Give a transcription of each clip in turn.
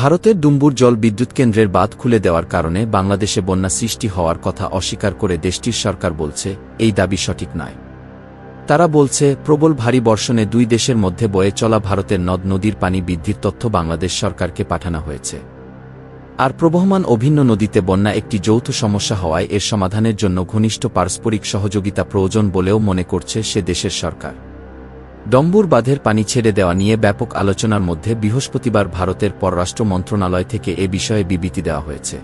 ভারতের ডুম্বুর জল বিদ্যুৎ কেন্দ্রের বাঁধ খুলে দেওয়ার কারণে বাংলাদেশে বন্যা সৃষ্টি হওয়ার কথা অস্বীকার করে দেশটির সরকার বলছে, এই দাবি সঠিক নয়। তারা বলছে, প্রবল ভারী বর্ষণে দুই দেশের মধ্যে বয়ে চলা ভারতের নদ নদীর পানি বৃদ্ধির তথ্য বাংলাদেশ সরকারকে পাঠানো হয়েছে। আর প্রবহমান অভিন্ন নদীতে বন্যা একটি যৌথ সমস্যা হওয়ায় এর সমাধানের জন্য ঘনিষ্ঠ পারস্পরিক সহযোগিতা প্রয়োজন বলেও মনে করছে সে দেশের সরকার। ডম্বুর বাঁধের পানি ছেড়ে দেওয়া নিয়ে ব্যাপক আলোচনার মধ্যে বৃহস্পতিবার ভারতের পররাষ্ট্র মন্ত্রণালয় থেকে এ বিষয়ে বিবৃতি দেওয়া হয়েছে।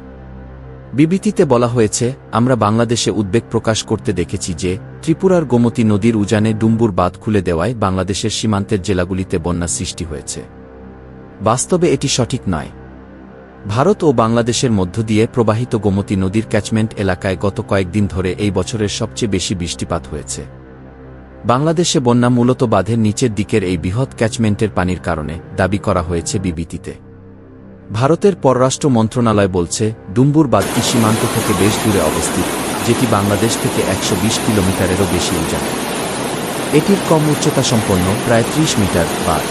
বিবৃতিতে বলা হয়েছে, আমরা বাংলাদেশে উদ্বেগ প্রকাশ করতে দেখেছি যে ত্রিপুরার গোমতী নদীর উজানে ডুম্বুর বাঁধ খুলে দেওয়ায় বাংলাদেশের সীমান্তের জেলাগুলিতে বন্যা সৃষ্টি হয়েছে। বাস্তবে এটি সঠিক নয়। ভারত ও বাংলাদেশের মধ্য দিয়ে প্রবাহিত গোমতী নদীর ক্যাচমেন্ট এলাকায় গত কয়েকদিন ধরে এই বছরের সবচেয়ে বেশি বৃষ্টিপাত হয়েছে। বাংলাদেশে বন্যা মূলত বাঁধের নিচের দিকের এই বৃহৎ ক্যাচমেন্টের পানির কারণে, দাবি করা হয়েছে বিবৃতিতে। ভারতের পররাষ্ট্র মন্ত্রণালয় বলছে, ডুম্বুর বাঁধটি সীমান্ত থেকে বেশ দূরে অবস্থিত, যেটি বাংলাদেশ থেকে ১২০ কিলোমিটারেরও বেশি উঁচানো। এটির কম উচ্চতা সম্পন্ন প্রায় ৩০ মিটার বাঁধ।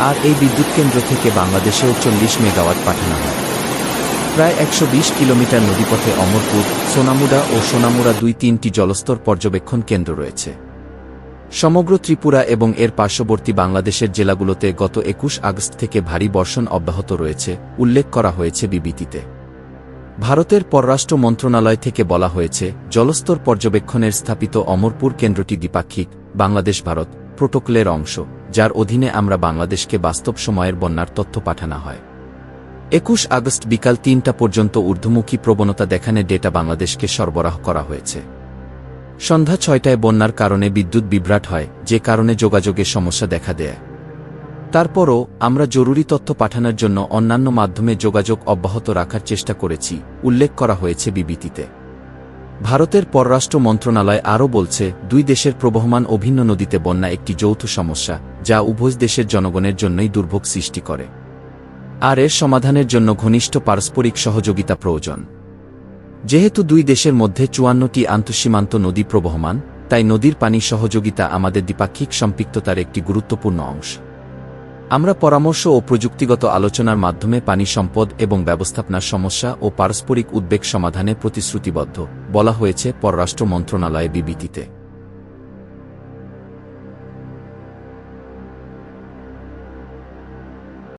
আর এই বিদ্যুৎ কেন্দ্র থেকে বাংলাদেশেও ৪০ মেগাওয়াট পাঠানো হয়। প্রায় ১২০ কিলোমিটার নদীপথে অমরপুর, সোনামুড়া ও সোনামুড়া ২-৩টি জলস্তর পর্যবেক্ষণ কেন্দ্র রয়েছে। সমগ্র ত্রিপুরা এবং এর পার্শ্ববর্তী বাংলাদেশের জেলাগুলোতে গত ২১ আগস্ট থেকে ভারী বর্ষণ অব্যাহত রয়েছে, উল্লেখ করা হয়েছে বিবৃতিতে। ভারতের পররাষ্ট্র মন্ত্রণালয় থেকে বলা হয়েছে, জলস্তর পর্যবেক্ষণের স্থাপিত অমরপুর কেন্দ্রটি দ্বিপাক্ষিক বাংলাদেশ ভারত প্রোটোকলের অংশ, যার অধীনে আমরা বাংলাদেশকে বাস্তব সময়ের বন্যার তথ্য পাঠানো হয়। ২১ আগস্ট বিকাল ৩টা পর্যন্ত ঊর্ধ্বমুখী প্রবণতা দেখানে ডেটা বাংলাদেশকে সরবরাহ করা হয়েছে। সন্ধ্যা ৬টায় বন্যার কারণে বিদ্যুৎ বিভ্রাট হয়, যে কারণে যোগাযোগের সমস্যা দেখা দেয়। তারপরও আমরা জরুরি তথ্য পাঠানোর জন্য অন্যান্য মাধ্যমে যোগাযোগ অব্যাহত রাখার চেষ্টা করেছি, উল্লেখ করা হয়েছে বিবৃতিতে। ভারতের পররাষ্ট্র মন্ত্রণালয় আরও বলছে, দুই দেশের প্রবহমান অভিন্ন নদীতে বন্যা একটি যৌথ সমস্যা, যা উভয় দেশের জনগণের জন্যই দুর্ভোগ সৃষ্টি করে। আর এর সমাধানের জন্য ঘনিষ্ঠ পারস্পরিক সহযোগিতা প্রয়োজন। যেহেতু দুই দেশের মধ্যে ৫৪টি আন্তঃসীমান্ত নদী প্রবহমান, তাই নদীর পানি সহযোগিতা আমাদের দ্বিপাক্ষিক সম্পৃক্ততার একটি গুরুত্বপূর্ণ অংশ। আমরা পরামর্শ ও প্রযুক্তিগত আলোচনার মাধ্যমে পানি সম্পদ এবং ব্যবস্থাপনার সমস্যা ও পারস্পরিক উদ্বেগ সমাধানে প্রতিশ্রুতিবদ্ধ, বলা হয়েছে পররাষ্ট্র মন্ত্রণালয়ের বিবৃতিতে।